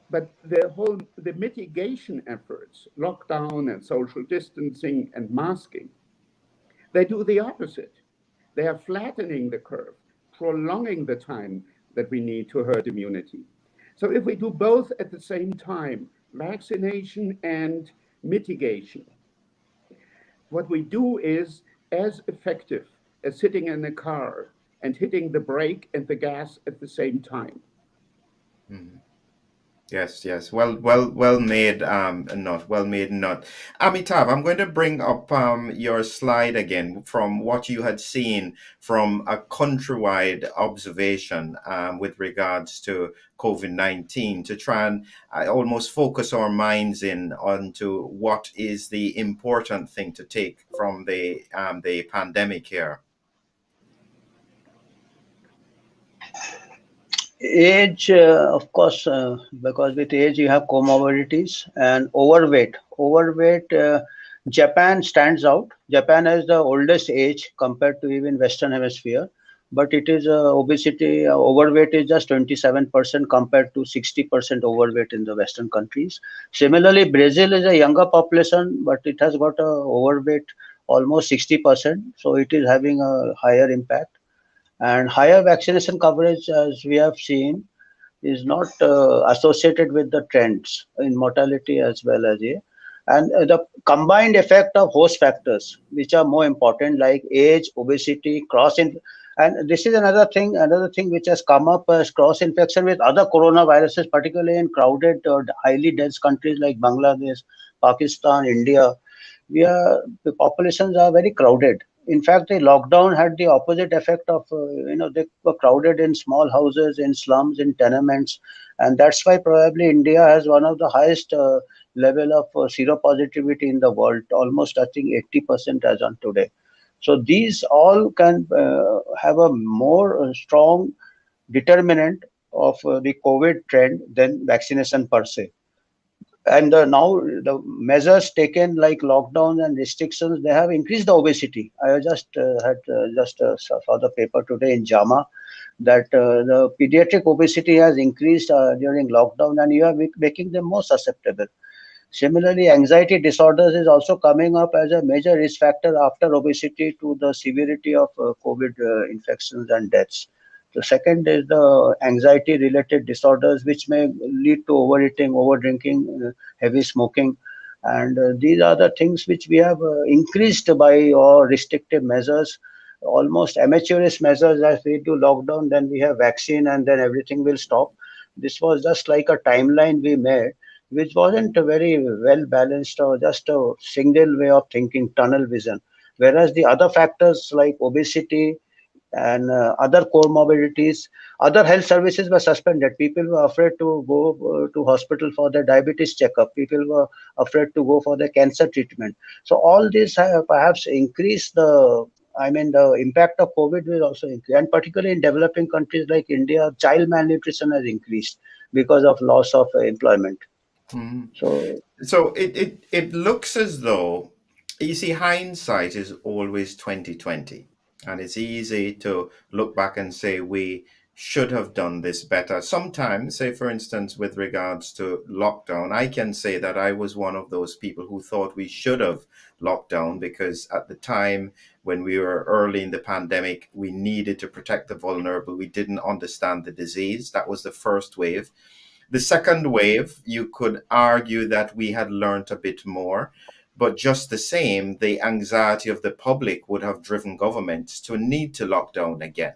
Speaker 2: But the mitigation efforts, lockdown and social distancing and masking, they do the opposite. They are flattening the curve, prolonging the time that we need to herd immunity. So if we do both at the same time, vaccination and mitigation, what we do is as effective as sitting in a car and hitting the brake and the gas at the same time.
Speaker 1: Mhm. Yes, yes. Well made, not well made, not. Amitav, I'm going to bring up your slide again from what you had seen from a countrywide observation with regards to COVID-19 to try and almost focus our minds in onto what is the important thing to take from the pandemic here.
Speaker 3: Age, of course, because with age you have comorbidities and overweight. Overweight, Japan stands out. Japan has the oldest age compared to even Western Hemisphere, but it is obesity, overweight is just 27% compared to 60% overweight in the Western countries. Similarly, Brazil is a younger population, but it has got a overweight almost 60%, so it is having a higher impact and higher vaccination coverage, as we have seen, is not associated with the trends in mortality as well as a and the combined effect of host factors which are more important like age, obesity, and this is another thing which has come up as cross infection with other coronaviruses, particularly in crowded or highly dense countries like Bangladesh, Pakistan, India. The populations are very crowded. In fact, the lockdown had the opposite effect of they were crowded in small houses, in slums, in tenements, and that's why probably India has one of the highest level of seropositivity in the world, almost touching 80% as on today. So these all can have a more strong determinant of the COVID trend than vaccination per se. And now the measures taken like lockdown and restrictions, they have increased the obesity. I just had just saw the paper today in JAMA that the pediatric obesity has increased during lockdown, and you are making them more susceptible. Similarly, anxiety disorders is also coming up as a major risk factor after obesity to the severity of COVID infections and deaths. The second is the anxiety related disorders, which may lead to overeating, overdrinking, heavy smoking. And these are the things which we have increased by our restrictive measures, almost amateurish measures as we do lockdown, then we have vaccine, and then everything will stop. This was just like a timeline we made, which wasn't a very well balanced or just a single way of thinking, tunnel vision. Whereas the other factors like obesity, and other comorbidities, other health services were suspended. People were afraid to go to hospital for their diabetes checkup. People were afraid to go for their cancer treatment. So all this perhaps increased the impact of COVID will also increase, and particularly in developing countries like India, child malnutrition has increased because of loss of employment.
Speaker 1: Mhm.
Speaker 3: So
Speaker 1: So it looks as though, you see, hindsight is always 2020, and it's easy to look back and say we should have done this better. Sometimes, say for instance, with regards to lockdown, I can say that I was one of those people who thought we should have locked down because at the time when we were early in the pandemic, we needed to protect the vulnerable. We didn't understand the disease. That was the first wave. The second wave, you could argue that we had learnt a bit more, but just the same, the anxiety of the public would have driven governments to need to lock down again.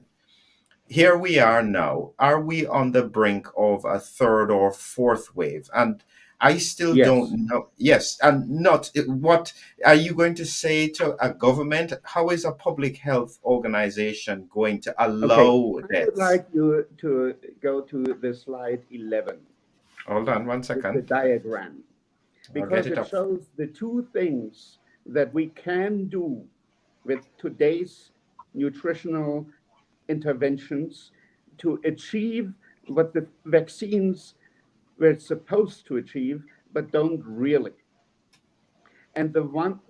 Speaker 1: Here we are now. Are we on the brink of a third or fourth wave? And I still
Speaker 2: Yes.
Speaker 1: don't know. Yes, and not what are you going to say to a government? How is a public health organization going to
Speaker 2: Okay.
Speaker 1: allow
Speaker 2: I would
Speaker 1: deaths?
Speaker 2: like you to go to the slide 11
Speaker 1: Hold on one
Speaker 2: with the
Speaker 1: second.
Speaker 2: diagram,
Speaker 1: I'll get
Speaker 2: because
Speaker 1: it
Speaker 2: it
Speaker 1: up.
Speaker 2: shows the two things that we can do with today's nutritional interventions to achieve what the vaccines were supposed to achieve, but don't really. And the one,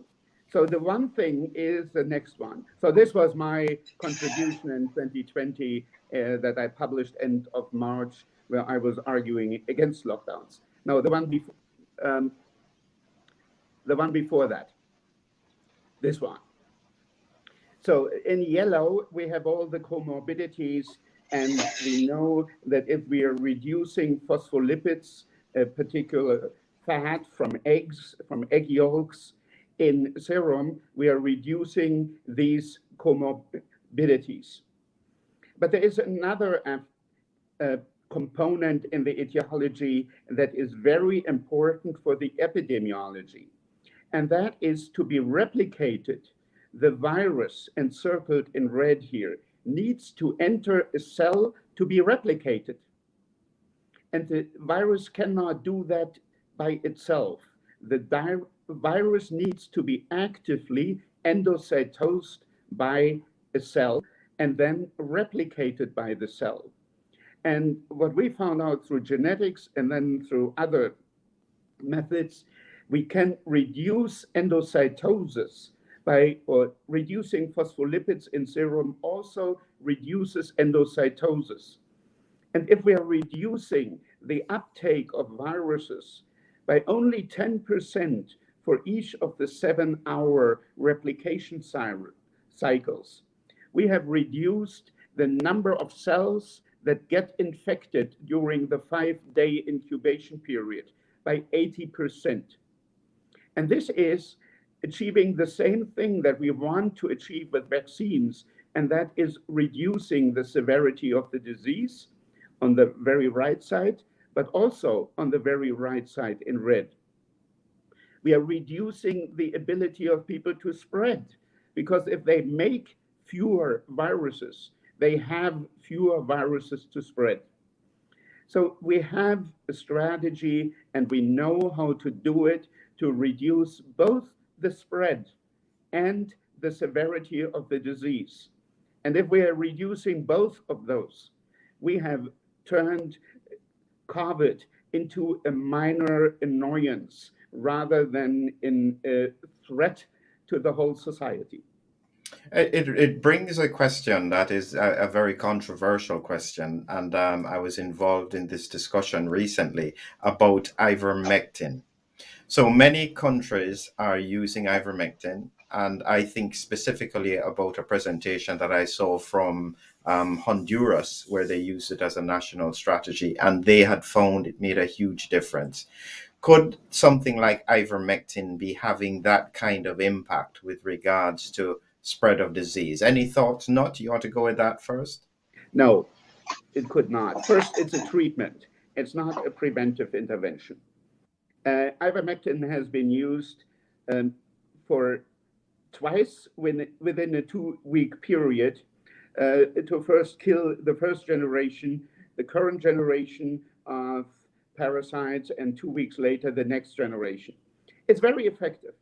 Speaker 2: So the one thing is the next one. So this was my contribution in 2020 that I published end of March, where I was arguing against lockdowns. Now the one before that, this one. So in yellow, we have all the comorbidities, and we know that if we are reducing phospholipids, a particular fat from eggs, from egg yolks in serum, we are reducing these comorbidities. But there is another component in the etiology that is very important for the epidemiology, and that is to be replicated. The virus encircled in red here needs to enter a cell to be replicated. And the virus cannot do that by itself. The virus needs to be actively endocytosed by a cell and then replicated by the cell. And what we found out through genetics and then through other methods, we can reduce endocytosis or reducing phospholipids in serum also reduces endocytosis. And if we are reducing the uptake of viruses by only 10% for each of the 7-hour replication cycles, we have reduced the number of cells that get infected during the 5-day incubation period by 80%. And this is achieving the same thing that we want to achieve with vaccines, and that is reducing the severity of the disease on the very right side, but also on the very right side in red. We are reducing the ability of people to spread, because if they make fewer viruses, they have fewer viruses to spread. So we have a strategy, and we know how to do it to reduce both the spread and the severity of the disease. And if we are reducing both of those, we have turned COVID into a minor annoyance rather than in a threat to the whole society.
Speaker 1: It brings a question that is a very controversial question, and I was involved in this discussion recently about ivermectin. So many countries are using ivermectin, and I think specifically about a presentation that I saw from Honduras, where they used it as a national strategy, and they had found it made a huge difference. Could something like ivermectin be having that kind of impact with regards to spread of disease? Any thoughts? Not? You want to go with that first?
Speaker 2: No, it could not. First, it's a treatment. It's not a preventive intervention. Ivermectin has been used for twice within a 2-week period to first kill the first generation, the current generation of parasites, and 2 weeks later, the next generation. It's very effective.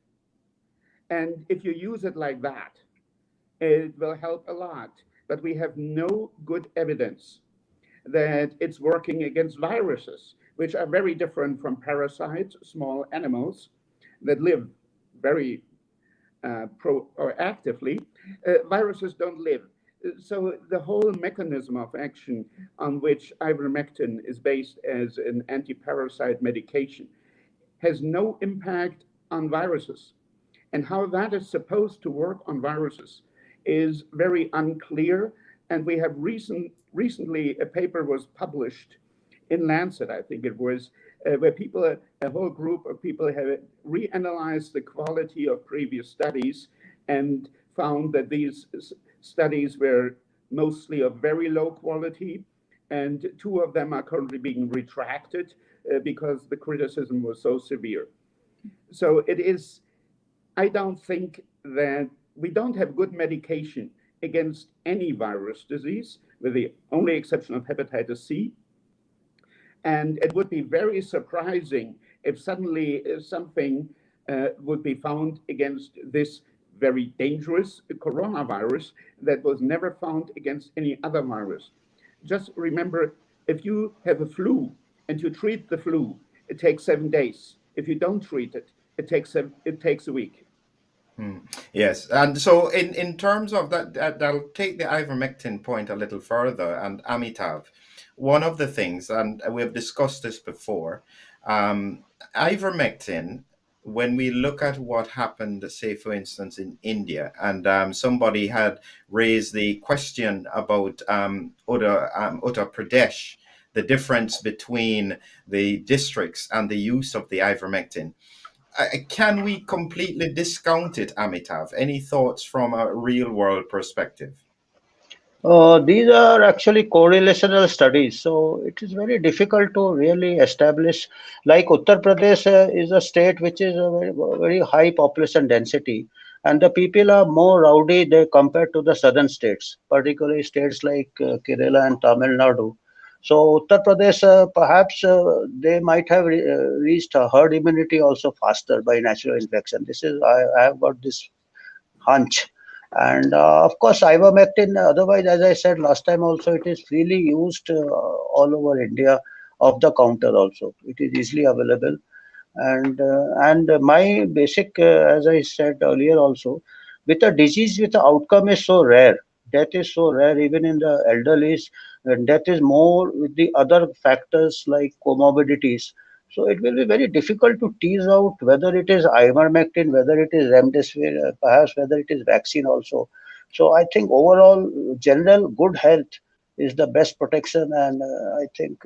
Speaker 2: And if you use it like that, it will help a lot. But we have no good evidence that it's working against viruses, which are very different from parasites, small animals that live very proactively. Viruses don't live. So the whole mechanism of action on which ivermectin is based as an anti-parasite medication has no impact on viruses. And how that is supposed to work on viruses is very unclear. And we have recently, a paper was published in Lancet, I think it was, where a whole group of people have reanalyzed the quality of previous studies and found that these studies were mostly of very low quality, and 2 of them are currently being retracted because the criticism was so severe. So I don't think that we don't have good medication against any virus disease, with the only exception of hepatitis C. And it would be very surprising if suddenly something would be found against this very dangerous coronavirus that was never found against any other virus. Just remember, if you have a flu and you treat the flu, it takes 7 days. If you don't treat it, it takes a week.
Speaker 1: Yes, and so in terms of that'll take the ivermectin point a little further. And Amitav, one of the things, and we have discussed this before, um, ivermectin. When we look at what happened, say for instance in India, and somebody had raised the question about Uttar Pradesh, the difference between the districts and the use of the ivermectin. Can we completely discount it, Amitav? Any thoughts from a real world perspective?
Speaker 3: These are actually correlational studies, so it is very difficult to really establish. Like Uttar Pradesh is a state which is a very high population density, and the people are more rowdy they compared to the southern states, particularly states like Kerala and Tamil Nadu. So Uttar Pradesh, perhaps they might have reached a herd immunity also faster by natural infection. This is I have got this hunch. And of course, ivermectin, otherwise, as I said last time also, it is freely used all over India off the counter also. It is easily available. And my basic, as I said earlier also, with a disease with the outcome is so rare, death is so rare even in the elderly, and death is more with the other factors like comorbidities. So it will be very difficult to tease out whether it is ivermectin, whether it is remdesivir, perhaps whether it is vaccine also. So I think overall, general good health is the best protection, and I think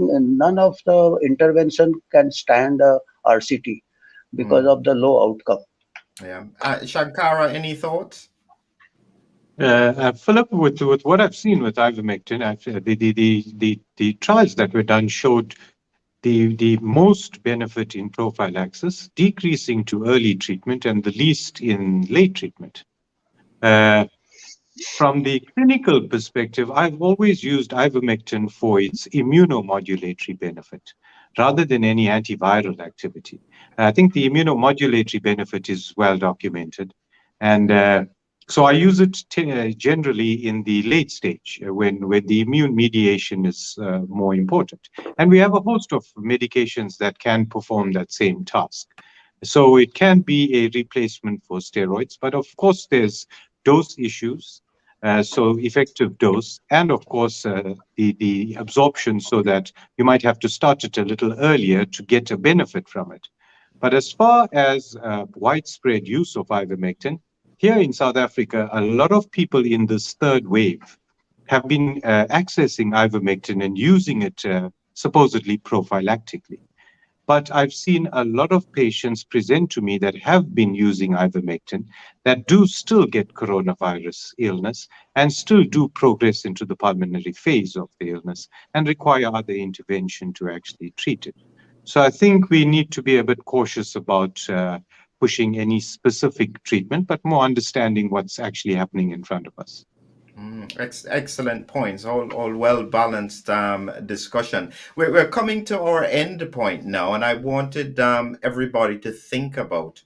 Speaker 3: none of the intervention can stand RCT because
Speaker 1: Hmm.
Speaker 3: of the low outcome.
Speaker 1: Yeah. Shankara, any thoughts?
Speaker 4: Philip, with what I've seen with ivermectin, the trials that were done showed the most benefit in prophylaxis, decreasing to early treatment and the least in late treatment. Uh, from the clinical perspective, I've always used ivermectin for its immunomodulatory benefit rather than any antiviral activity. I think the immunomodulatory benefit is well documented. And so I use it generally in the late stage when the immune mediation is more important. And we have a host of medications that can perform that same task. So it can be a replacement for steroids, but of course, there's dose issues, so effective dose, and of course the absorption, so that you might have to start it a little earlier to get a benefit from it. But as far as widespread use of ivermectin, here in South Africa, a lot of people in this third wave have been accessing ivermectin and using it supposedly prophylactically. But I've seen a lot of patients present to me that have been using ivermectin that do still get coronavirus illness and still do progress into the pulmonary phase of the illness and require other intervention to actually treat it. So I think we need to be a bit cautious about pushing any specific treatment, but more understanding what's actually happening in front of us.
Speaker 1: Excellent points. All well balanced discussion. We're coming to our end point now, and I wanted everybody to think about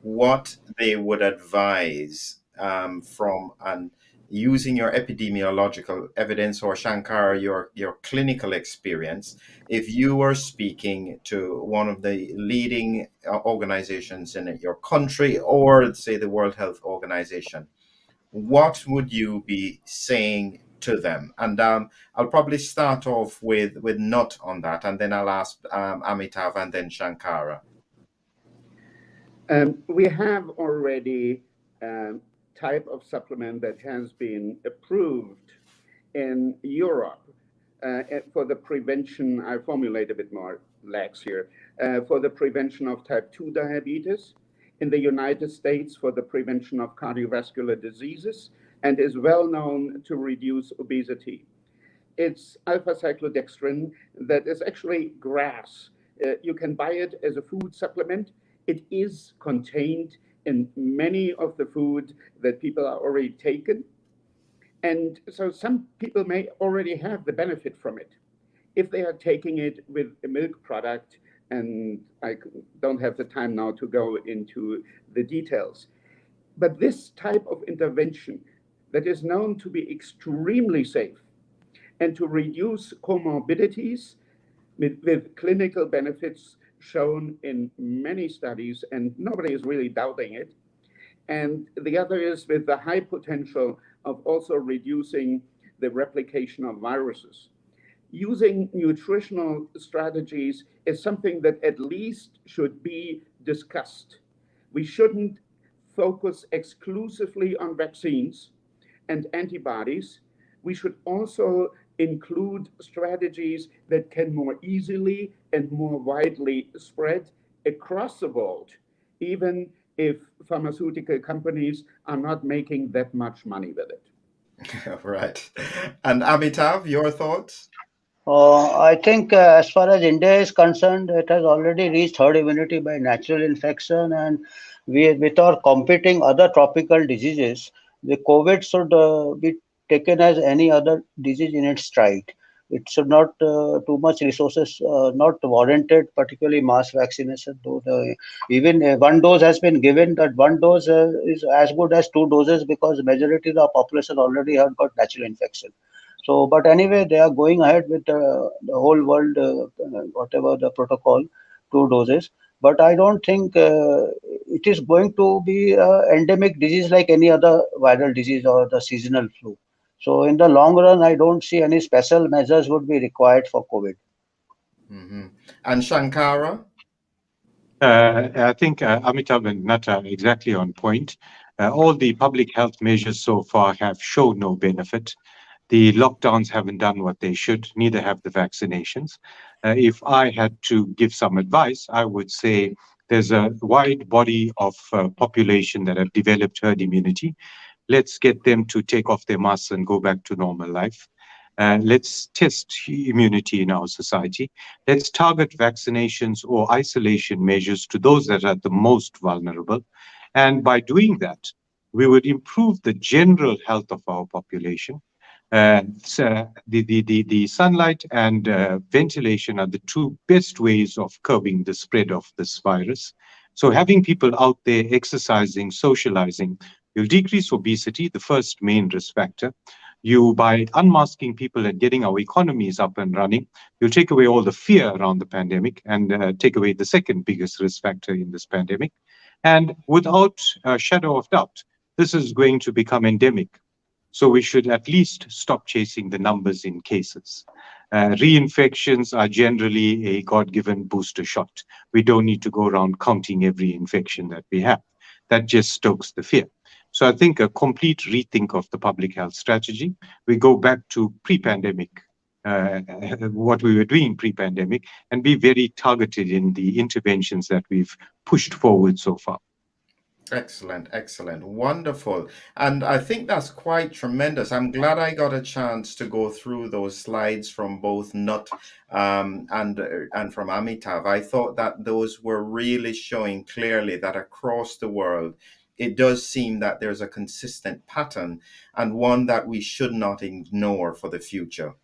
Speaker 1: what they would advise from and using your epidemiological evidence, or Shankara, your clinical experience, if you were speaking to one of the leading organizations in your country, or say the World Health Organization, what would you be saying to them? And I'll probably start off with Nut on that, and then I'll ask Amitav and then Shankara.
Speaker 2: We have already type of supplement that has been approved in Europe for the prevention. I formulate a bit more lax here, for the prevention of type 2 diabetes, in the United States for the prevention of cardiovascular diseases, and is well known to reduce obesity. It's alpha cyclodextrin that is actually grass. You can buy it as a food supplement. It is contained in many of the food that people are already taken. And so some people may already have the benefit from it if they are taking it with a milk product. And I don't have the time now to go into the details. But this type of intervention that is known to be extremely safe and to reduce comorbidities with clinical benefits shown in many studies, and nobody is really doubting it. And the other is with the high potential of also reducing the replication of viruses. Using nutritional strategies is something that at least should be discussed. We shouldn't focus exclusively on vaccines and antibodies. We should also include strategies that can more easily and more widely spread across the world, even if pharmaceutical companies are not making that much money with it.
Speaker 1: Right. And Amitav, your thoughts?
Speaker 3: I think as far as India is concerned, it has already reached herd immunity by natural infection, and with our competing other tropical diseases, the COVID should be taken as any other disease in its stride. It should not too much resources not warranted, particularly mass vaccination. Though even one dose has been given, that one dose is as good as two doses because majority of the population already have got natural infection. So, but anyway, they are going ahead with the whole world, whatever the protocol, two doses. But I don't think it is going to be endemic disease like any other viral disease or the seasonal flu. So, in the long run, I don't see any special measures would be required for COVID.
Speaker 1: Hmm. And Shankara?
Speaker 4: I think Amitabh and Nata are exactly on point. All the public health measures so far have shown no benefit. The lockdowns haven't done what they should, neither have the vaccinations. If I had to give some advice, I would say there's a wide body of population that have developed herd immunity. Let's get them to take off their masks and go back to normal life. Let's test immunity in our society. Let's target vaccinations or isolation measures to those that are the most vulnerable. And by doing that, we would improve the general health of our population. The sunlight and ventilation are the two best ways of curbing the spread of this virus. So having people out there exercising, socializing, will decrease obesity, the first main risk factor. You, by unmasking people and getting our economies up and running, you'll take away all the fear around the pandemic and take away the second biggest risk factor in this pandemic. And without a shadow of doubt, this is going to become endemic. So we should at least stop chasing the numbers in cases. Reinfections are generally a God-given booster shot. We don't need to go around counting every infection that we have. That just stokes the fear. So I think a complete rethink of the public health strategy. We go back to pre-pandemic, what we were doing pre-pandemic, and be very targeted in the interventions that we've pushed forward so far.
Speaker 1: Excellent, excellent, wonderful. And I think that's quite tremendous. I'm glad I got a chance to go through those slides from both Nut and from Amitav. I thought that those were really showing clearly that across the world, it does seem that there's a consistent pattern and one that we should not ignore for the future.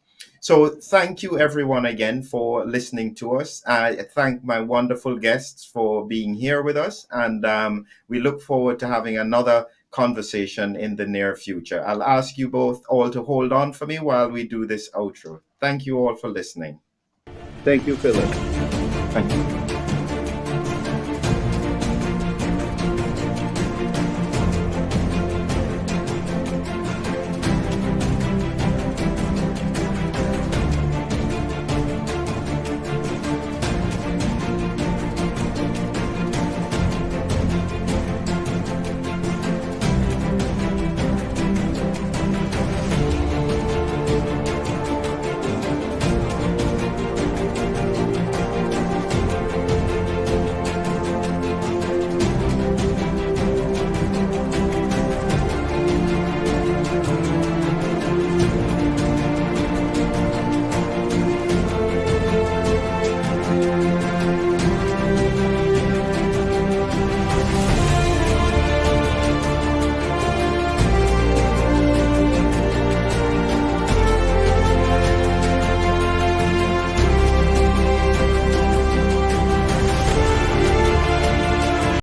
Speaker 1: So thank you everyone again for listening to us. I thank my wonderful guests for being here with us, and we look forward to having another conversation in the near future. I'll ask you both all to hold on for me while we do this outro. Thank you all for listening.
Speaker 2: Thank you, Philip.
Speaker 4: Thank you.